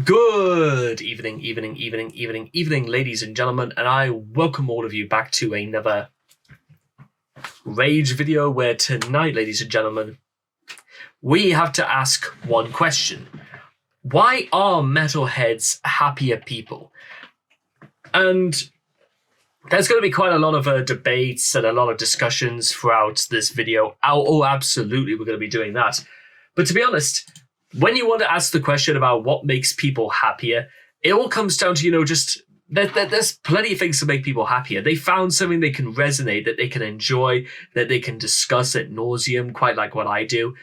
Good evening, ladies and gentlemen, and I welcome all of you back to another Rage video where tonight, ladies and gentlemen, we have to ask one question. Why are metalheads happier people? And there's going to be quite a lot of debates and a lot of discussions throughout this video. Oh, absolutely, we're going to be doing that. But to be honest, when you want to ask the question about what makes people happier, it all comes down to, just there's plenty of things to make people happier. They found something they can resonate, that they can enjoy, that they can discuss ad nauseum, quite like what I do.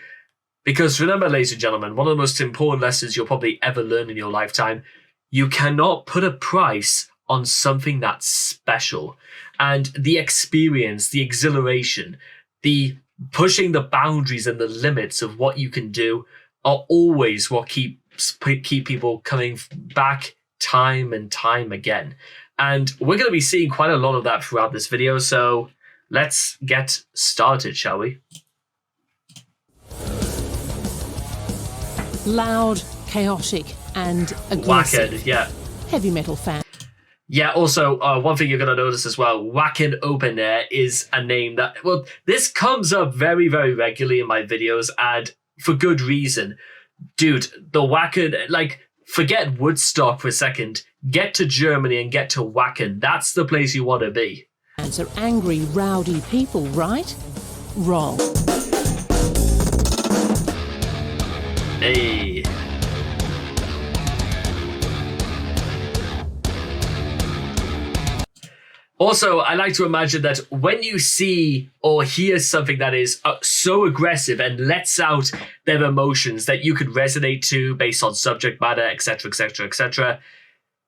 Because remember, ladies and gentlemen, one of the most important lessons you'll probably ever learn in your lifetime, you cannot put a price on something that's special. And the experience, the exhilaration, the pushing the boundaries and the limits of what you can do are always what keep people coming back time and time again. And we're going to be seeing quite a lot of that throughout this video, so let's get started, shall we? Loud, chaotic, and aggressive. Wacken, yeah. Heavy metal fan. Yeah, also, one thing you're going to notice as well, Wacken Open Air is a name that, well, this comes up very, very regularly in my videos, and for good reason. Dude, the Wacken, forget Woodstock for a second. Get to Germany and get to Wacken. That's the place you want to be. Fans are angry, rowdy people, right? Wrong. Hey. Also, I like to imagine that when you see or hear something that is so aggressive and lets out their emotions that you could resonate to based on subject matter, etc., etc., etc.,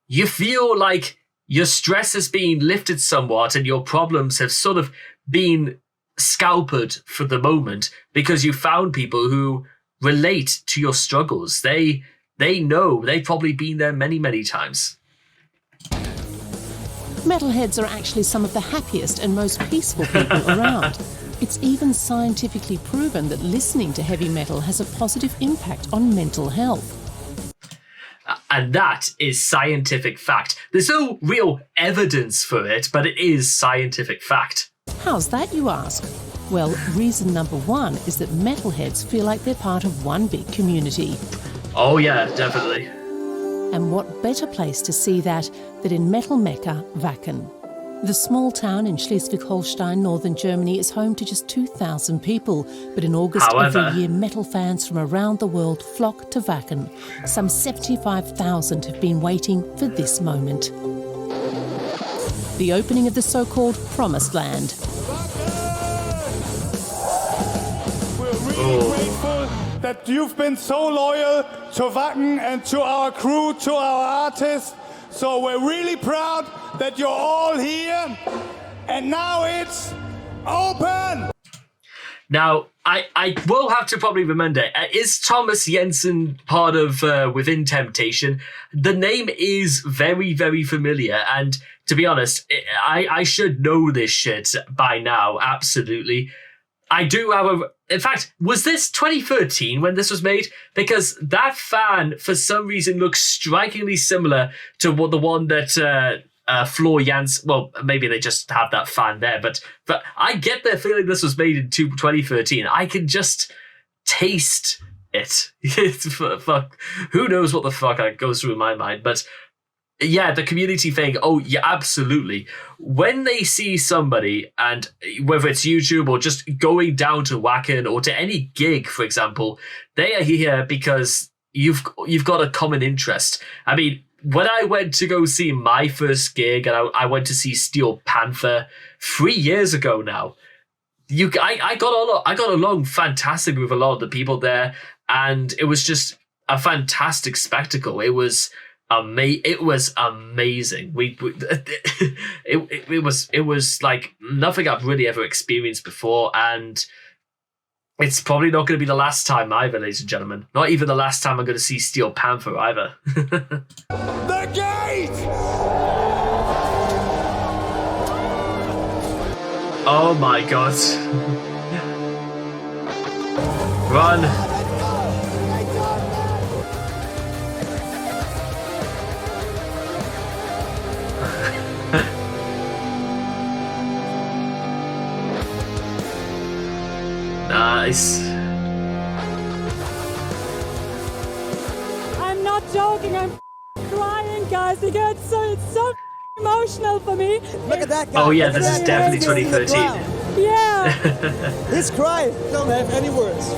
you feel like your stress is being lifted somewhat and your problems have sort of been scalped for the moment because you found people who relate to your struggles. They know, they've probably been there many, many times. Metalheads are actually some of the happiest and most peaceful people around. It's even scientifically proven that listening to heavy metal has a positive impact on mental health. And that is scientific fact. There's no real evidence for it, but it is scientific fact. How's that, you ask? Well, reason number one is that metalheads feel like they're part of one big community. Oh yeah, definitely. And what better place to see that than in metal mecca Wacken. The small town in Schleswig-Holstein, northern Germany, is home to just 2,000 people. But in August every year, metal fans from around the world flock to Wacken. Some 75,000 have been waiting for this moment. The opening of the so-called Promised Land. We're really grateful that you've been so loyal to Wacken and to our crew, to our artists. So we're really proud that you're all here. And now it's open! Now, I will have to probably remember, is Thomas Jensen part of Within Temptation? The name is very, very familiar. And to be honest, I should know this shit by now, absolutely. I do have in fact, was this 2013 when this was made? Because that fan, for some reason, looks strikingly similar to the one that Floor Jansen, well, maybe they just have that fan there, but I get the feeling this was made in 2013. I can just taste it. Fuck, who knows what the fuck goes through my mind, but yeah, the community thing, oh yeah, absolutely. When they see somebody, and whether it's YouTube or just going down to Wacken or to any gig, for example, they are here because you've got a common interest. I mean, when I went to go see my first gig, and I went to see Steel Panther 3 years ago now, I got along fantastic with a lot of the people there, and it was just a fantastic spectacle. It was amazing. It was like nothing I've really ever experienced before, and it's probably not going to be the last time either, ladies and gentlemen. Not even the last time I'm going to see Steel Panther either. The gate! Oh my god. Run. Nice. I'm not joking, I'm crying, guys, because it's so emotional for me. Look at that guy. Oh yeah, this is definitely 2013. Yeah. He's crying. Don't have any words.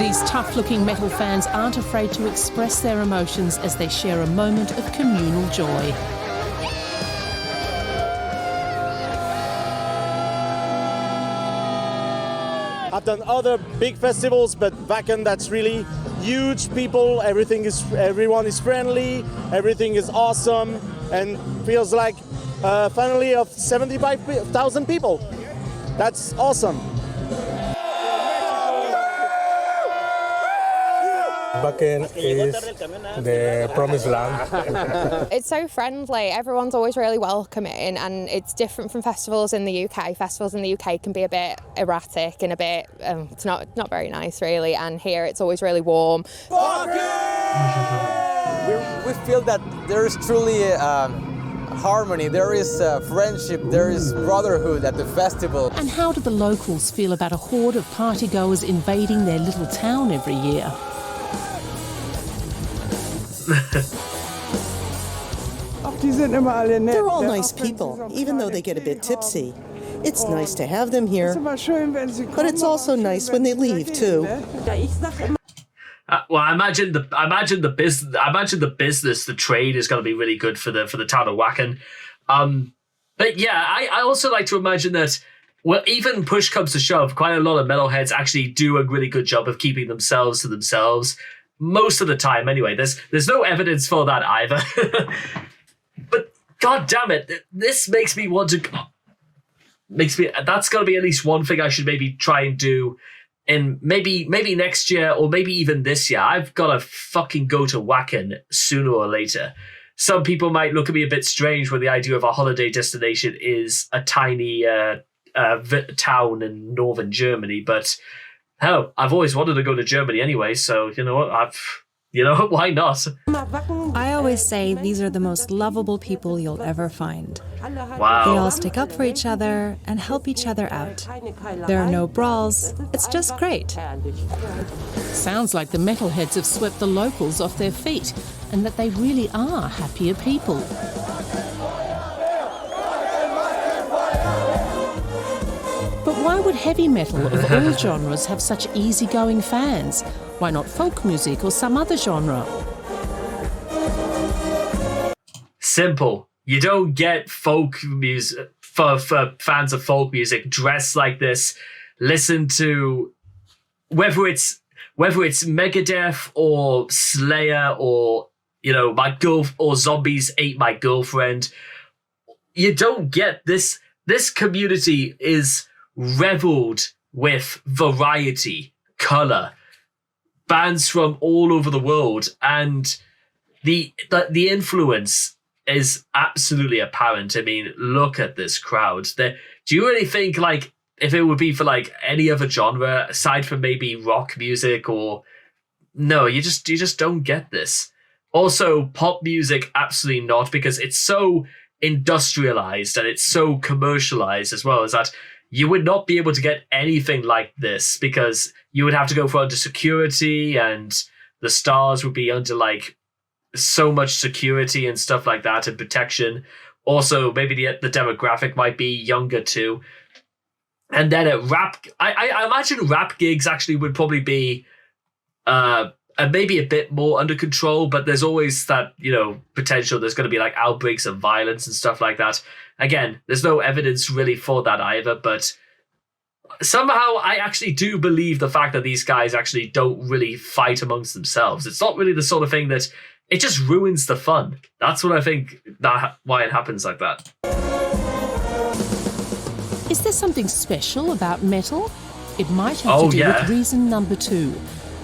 These tough-looking metal fans aren't afraid to express their emotions as they share a moment of communal joy. I've done other big festivals, but Wacken, that's really huge. People, everyone is friendly, everything is awesome, and feels like a family of 75,000 people. That's awesome. Wacken is the promised land. It's so friendly, everyone's always really welcoming, and it's different from festivals in the UK. Festivals in the UK can be a bit erratic and a bit, it's not very nice really, and here it's always really warm. We feel that there is truly harmony, there is friendship, there is brotherhood at the festival. And how do the locals feel about a horde of partygoers invading their little town every year? They're all nice people, even though they get a bit tipsy. It's nice to have them here, but it's also nice when they leave too. Well, I imagine the business, the trade is going to be really good for the town of Wacken. But yeah, I also like to imagine that, well, even push comes to shove, quite a lot of metalheads actually do a really good job of keeping themselves to themselves most of the time. Anyway, there's no evidence for that either. But god damn it, this makes me want to. That's got to be at least one thing I should maybe try and do. And maybe next year or maybe even this year, I've got to fucking go to Wacken sooner or later. Some people might look at me a bit strange when the idea of a holiday destination is a tiny town in northern Germany, but hell, I've always wanted to go to Germany anyway, so you know what? Why not? I always say these are the most lovable people you'll ever find. Wow. They all stick up for each other and help each other out. There are no brawls. It's just great. Sounds like the metalheads have swept the locals off their feet and that they really are happier people. But why would heavy metal of all genres have such easygoing fans? Why not folk music or some other genre? Simple. You don't get folk music for fans of folk music dressed like this. Listen to whether it's Megadeth or Slayer or or Zombies Ate My Girlfriend. You don't get this. This community is reveled with variety, color, bands from all over the world, and the influence is absolutely apparent. I mean, look at this crowd. Do you really think like if it would be for like any other genre aside from maybe rock music or no, you just don't get this. Also, pop music, absolutely not, because it's so industrialized and it's so commercialized as well, as that you would not be able to get anything like this because you would have to go for under security and the stars would be under like so much security and stuff like that and protection. Also, maybe the demographic might be younger too. And then at rap, I imagine rap gigs actually would probably be maybe a bit more under control, but there's always that, potential there's going to be like outbreaks of violence and stuff like that. Again, there's no evidence really for that either, but somehow I actually do believe the fact that these guys actually don't really fight amongst themselves. It's not really the sort of thing that it just ruins the fun. That's what I think why it happens like that. Is there something special about metal? It might have to do with reason number 2.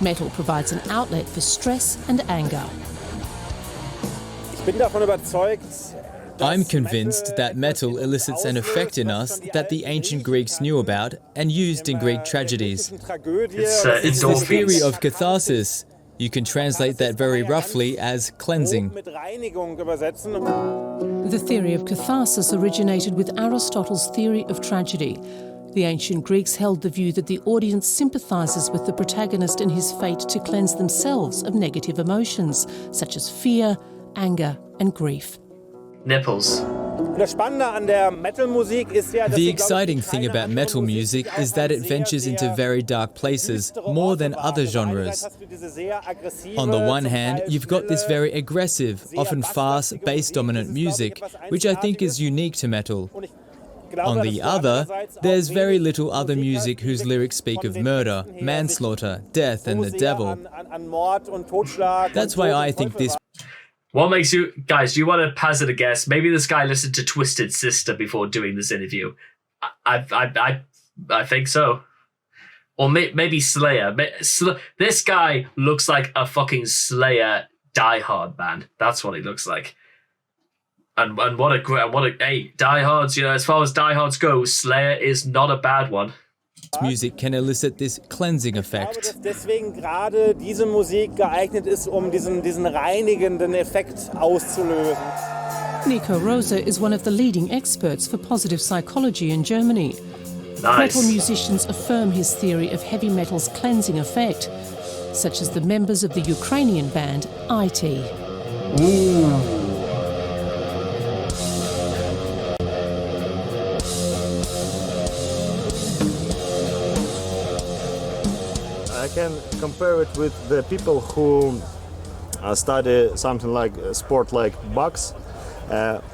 Metal provides an outlet for stress and anger. I'm convinced that metal elicits an effect in us that the ancient Greeks knew about and used in Greek tragedies. It's the theory of catharsis. You can translate that very roughly as cleansing. The theory of catharsis originated with Aristotle's theory of tragedy. The ancient Greeks held the view that the audience sympathises with the protagonist in his fate to cleanse themselves of negative emotions, such as fear, anger and grief. Nipples. The exciting thing about metal music is that it ventures into very dark places, more than other genres. On the one hand, you've got this very aggressive, often fast, bass-dominant music, which I think is unique to metal. On the other, there's very little other music whose lyrics speak of murder, manslaughter, death and the devil. That's why I think this... What makes you... Guys, do you want to hazard a guess? Maybe this guy listened to Twisted Sister before doing this interview. I think so. Or maybe Slayer. This guy looks like a fucking Slayer diehard man. That's what he looks like. And what a hey, diehards, you know, as far as diehards go, Slayer is not a bad one. Music can elicit this cleansing effect. Deswegen gerade diese Musik geeignet ist, diesen reinigenden Effekt auszulösen. Nico Rosa is one of the leading experts for positive psychology in Germany. Nice. Metal musicians affirm his theory of heavy metal's cleansing effect, such as the members of the Ukrainian band IT. Ooh. I can compare it with the people who study something like sport like box.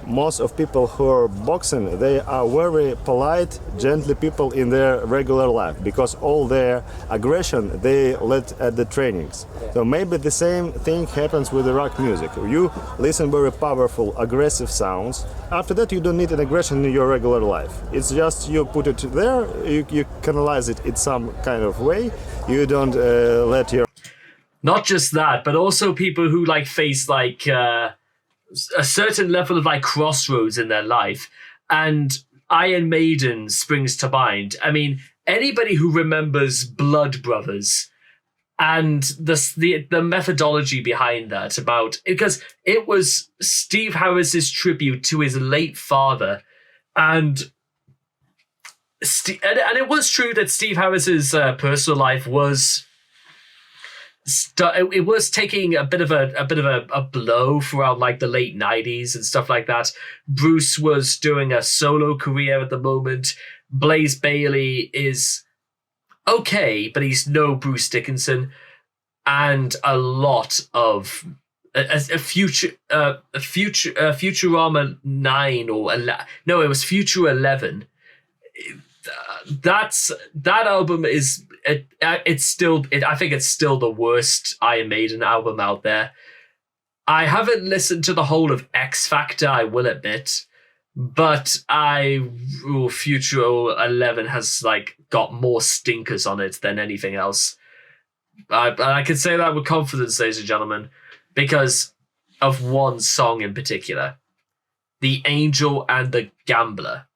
Most of people who are boxing, they are very polite, gently people in their regular life because all their aggression they let at the trainings. So maybe the same thing happens with the rock music. You listen very powerful, aggressive sounds. After that, you don't need an aggression in your regular life. It's just you put it there, you canalize it in some kind of way. You don't let your... Not just that, but also people who like face like... a certain level of like crossroads in their life, and Iron Maiden springs to mind. I mean, anybody who remembers Blood Brothers and the methodology behind that, about because it was Steve Harris's tribute to his late father, and it was true that Steve Harris's personal life was. It was taking a bit of a blow throughout like the late 90s and stuff like that. Bruce was doing a solo career at the moment. Blaze Bayley is okay, but he's no Bruce Dickinson. And a lot of Futurama 9 or 11, no, it was Future 11. That album is I think it's still the worst Iron Maiden album out there. I haven't listened to the whole of X Factor, I will admit, but Future 11 has like got more stinkers on it than anything else. I can say that with confidence, ladies and gentlemen, because of one song in particular, The Angel and the Gambler.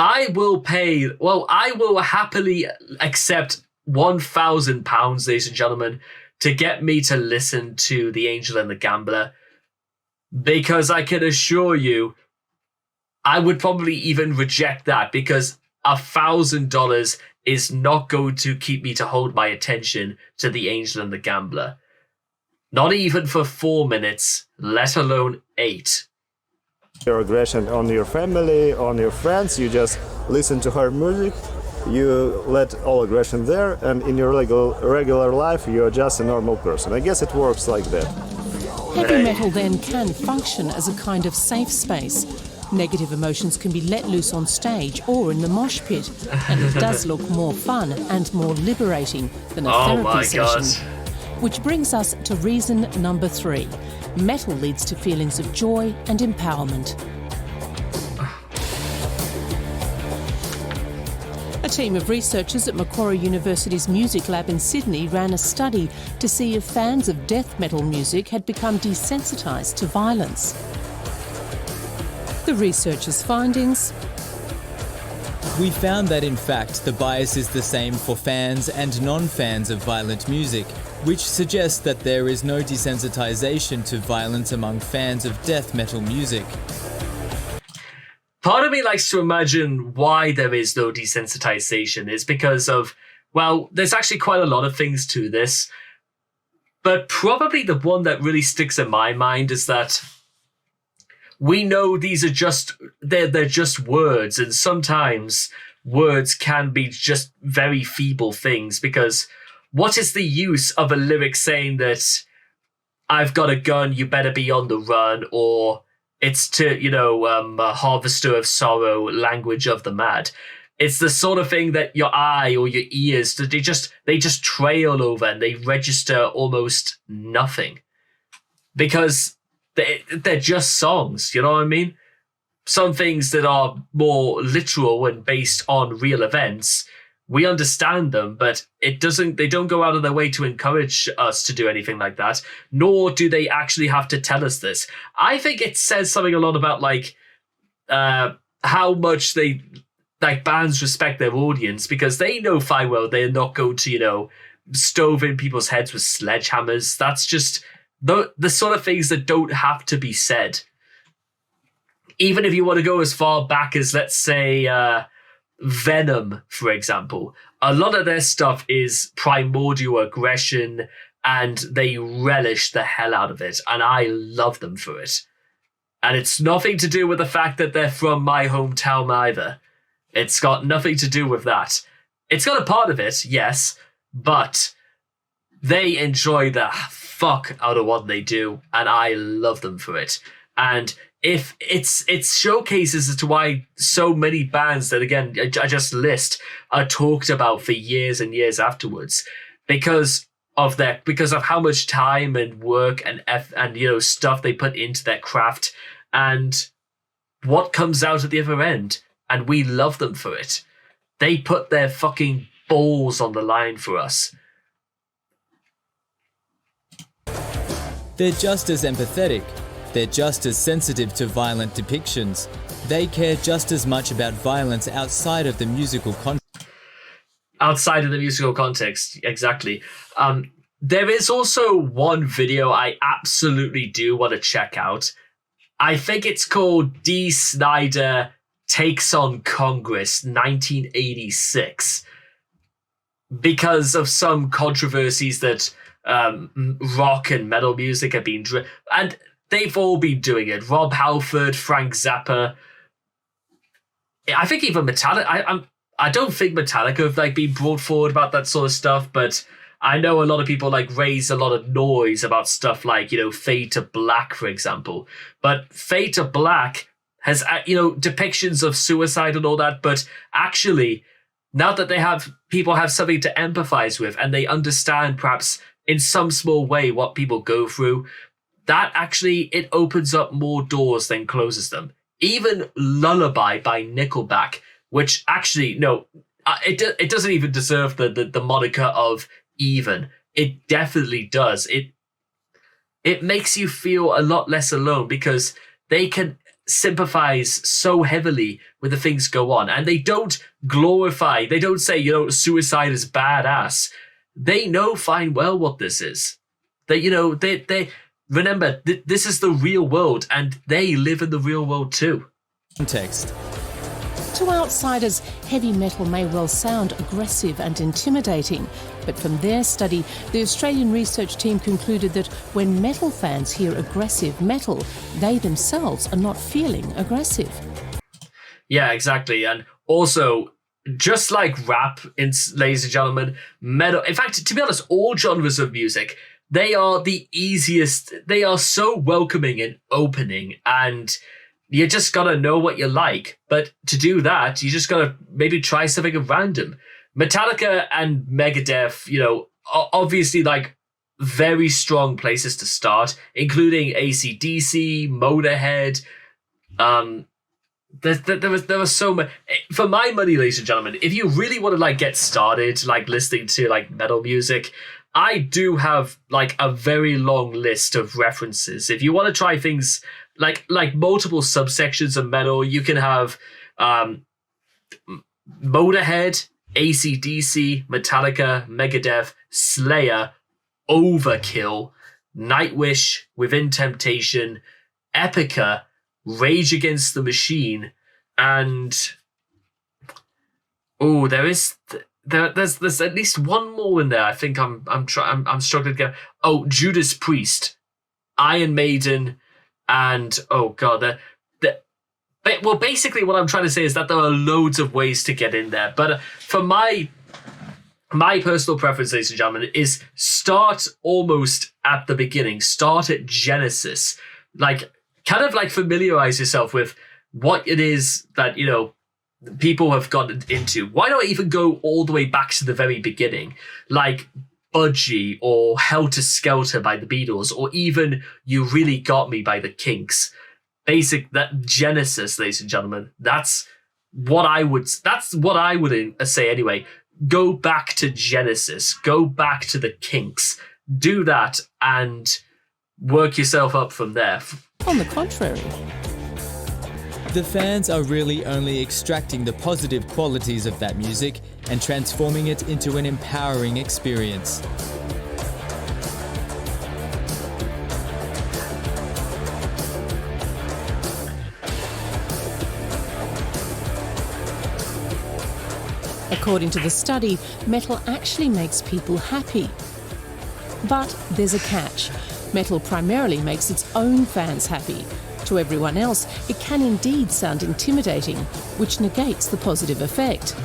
I will happily accept £1,000, ladies and gentlemen, to get me to listen to The Angel and the Gambler, because I can assure you, I would probably even reject that, because $1,000 is not going to keep me to hold my attention to The Angel and the Gambler. Not even for 4 minutes, let alone 8. Your aggression on your family, on your friends, you just listen to her music, you let all aggression there, and in your regular life you're just a normal person. I guess it works like that. Heavy metal then can function as a kind of safe space. Negative emotions can be let loose on stage or in the mosh pit, and it does look more fun and more liberating than a therapy session. Which brings us to reason number 3. Metal leads to feelings of joy and empowerment. A team of researchers at Macquarie University's Music Lab in Sydney ran a study to see if fans of death metal music had become desensitised to violence. The researchers' findings... We found that in fact the bias is the same for fans and non-fans of violent music, which suggests that there is no desensitization to violence among fans of death metal music. part of me likes to imagine why there is no desensitization. It's because of, well, there's actually quite a lot of things to this. But probably the one that really sticks in my mind is that we know these are just, they're just words. And sometimes words can be just very feeble things, because what is the use of a lyric saying that I've got a gun, you better be on the run, or it's to, a harvester of sorrow, language of the mad. It's the sort of thing that your eye or your ears, they just trail over and they register almost nothing. Because they're just songs, you know what I mean? Some things that are more literal and based on real events, we understand them, but they don't go out of their way to encourage us to do anything like that, nor do they actually have to tell us this. I think it says something a lot about how much bands respect their audience, because they know fine well they're not going to, stove in people's heads with sledgehammers. That's just the sort of things that don't have to be said. Even if you want to go as far back as, let's say, Venom, for example, a lot of their stuff is primordial aggression and they relish the hell out of it, and I love them for it. And it's nothing to do with the fact that they're from my hometown either. It's got nothing to do with that. It's got a part of it, yes, but they enjoy the fuck out of what they do, and I love them for it. And if it's showcases as to why so many bands that, again, I just list, are talked about for years and years afterwards, because of how much time and work and stuff they put into their craft, and what comes out at the other end. And we love them for it. They put their fucking balls on the line for us. They're just as empathetic. They're just as sensitive to violent depictions. They care just as much about violence outside of the musical context. Outside of the musical context, exactly. There is also one video I absolutely do want to check out. I think it's called D. Snyder Takes on Congress 1986, because of some controversies that rock and metal music have been and they've all been doing it. Rob Halford, Frank Zappa. I think even Metallica. I don't think Metallica have been brought forward about that sort of stuff, but I know a lot of people raise a lot of noise about stuff like, Fade to Black, for example. But Fade to Black has, depictions of suicide and all that, but actually, now that people have something to empathize with, and they understand perhaps in some small way what people go through, that actually, it opens up more doors than closes them. Even Lullaby by Nickelback, which actually, no, it doesn't even deserve the moniker of even. It definitely does. It makes you feel a lot less alone, because they can sympathize so heavily with the things go on, and they don't glorify, they don't say, suicide is badass. They know fine well what this is. They remember, this is the real world, and they live in the real world too. Context. To outsiders, heavy metal may well sound aggressive and intimidating, but from their study, the Australian research team concluded that when metal fans hear aggressive metal, they themselves are not feeling aggressive. Yeah, exactly. And also, just like rap, ladies and gentlemen, metal, in fact, to be honest, all genres of music, they are the easiest, they are so welcoming and opening, and you just gotta know what you like. But to do that, you just gotta maybe try something at random. Metallica and Megadeth, are obviously very strong places to start, including AC/DC, Motorhead. There was so much. For my money, ladies and gentlemen, if you really want to get started listening to metal music, I do have a very long list of references. If you want to try things like multiple subsections of metal, you can have Motorhead, AC/DC, Metallica, Megadeth, Slayer, Overkill, Nightwish, Within Temptation, Epica, Rage Against the Machine, And there's at least one more in there. I think I'm struggling to get. Oh, Judas Priest, Iron Maiden, and well, basically what I'm trying to say is that there are loads of ways to get in there. But for my personal preference, ladies and gentlemen, is start almost at the beginning. Start at Genesis. Like, kind of like familiarize yourself with what it is that, people have gotten into. Why not even go all the way back to the very beginning? Like Budgie or Helter Skelter by the Beatles, or even You Really Got Me by the Kinks. That Genesis, ladies and gentlemen, that's what I would say anyway. Go back to Genesis, go back to the Kinks, do that and work yourself up from there. On the contrary, the fans are really only extracting the positive qualities of that music and transforming it into an empowering experience. according to the study, metal actually makes people happy. But there's a catch. Metal primarily makes its own fans happy. To everyone else, it can indeed sound intimidating, which negates the positive effect.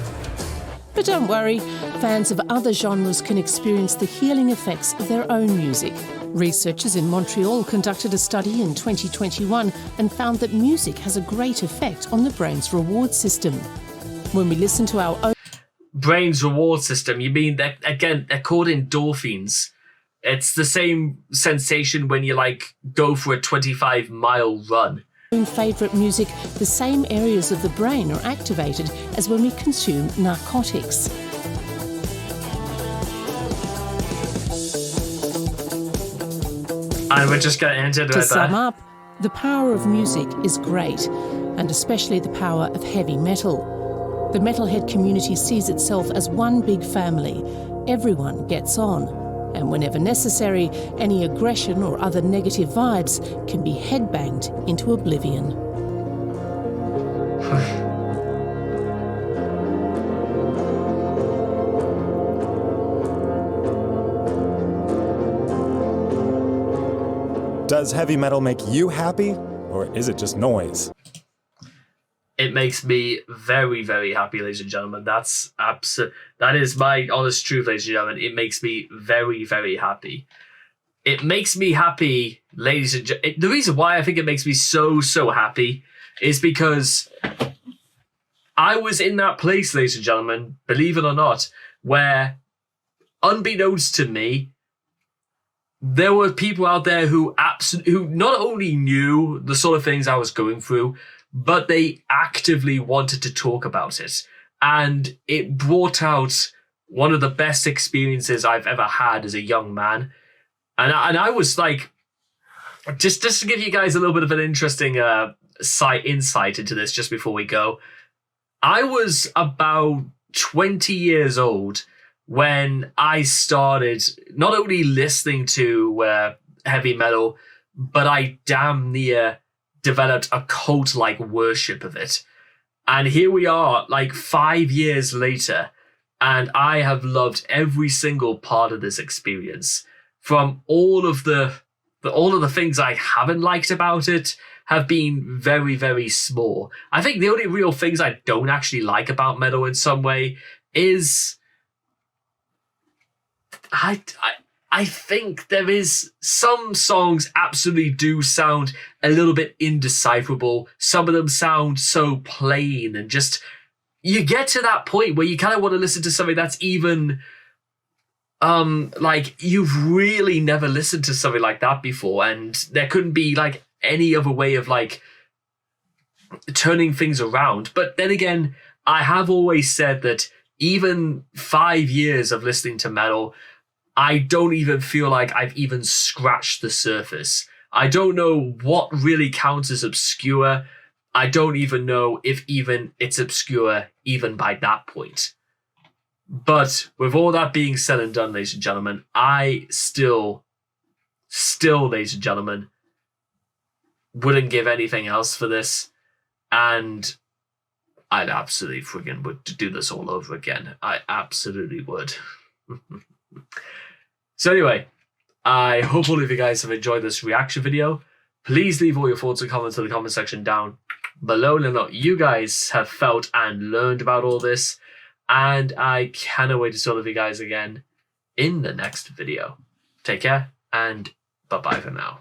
But don't worry, fans of other genres can experience the healing effects of their own music. Researchers in Montreal conducted a study in 2021 and found that music has a great effect on the brain's reward system. When we listen to our own... Brain's reward system, you mean that, again, they're called endorphins. It's the same sensation when you, go for a 25-mile run. Favourite music, the same areas of the brain are activated as when we consume narcotics. And we're just going to end it To sum up, the power of music is great, and especially the power of heavy metal. The metalhead community sees itself as one big family. Everyone gets on, and whenever necessary, any aggression or other negative vibes can be headbanged into oblivion. Does heavy metal make you happy, or is it just noise? It makes me very, very happy, ladies and gentlemen. That is my honest truth, ladies and gentlemen. It makes me very, very happy. It makes me happy, ladies and gentlemen. The reason why I think it makes me so, so happy is because I was in that place, ladies and gentlemen, believe it or not, where, unbeknownst to me, there were people out there who not only knew the sort of things I was going through, but they actively wanted to talk about it. And it brought out one of the best experiences I've ever had as a young man. And I was like, just to give you guys a little bit of an interesting insight into this just before we go. I was about 20 years old when I started not only listening to heavy metal, but I damn near developed a cult-like worship of it. And here we are, 5 years later, and I have loved every single part of this experience. From all of the things I haven't liked about it have been very, very small. I think the only real things I don't actually like about metal in some way is I think there is some songs absolutely do sound a little bit indecipherable. Some of them sound so plain and just, you get to that point where you kind of want to listen to something that's even, you've really never listened to something like that before. And there couldn't be any other way of turning things around. But then again, I have always said that even 5 years of listening to metal, I don't even feel like I've even scratched the surface. I don't know what really counts as obscure. I don't even know if even it's obscure even by that point. But with all that being said and done, ladies and gentlemen, I still, ladies and gentlemen, wouldn't give anything else for this. And I'd absolutely friggin' would do this all over again. I absolutely would. So anyway, I hope all of you guys have enjoyed this reaction video. Please leave all your thoughts and comments in the comment section down below. Let me know what you guys have felt and learned about all this. And I cannot wait to see all of you guys again in the next video. Take care and bye-bye for now.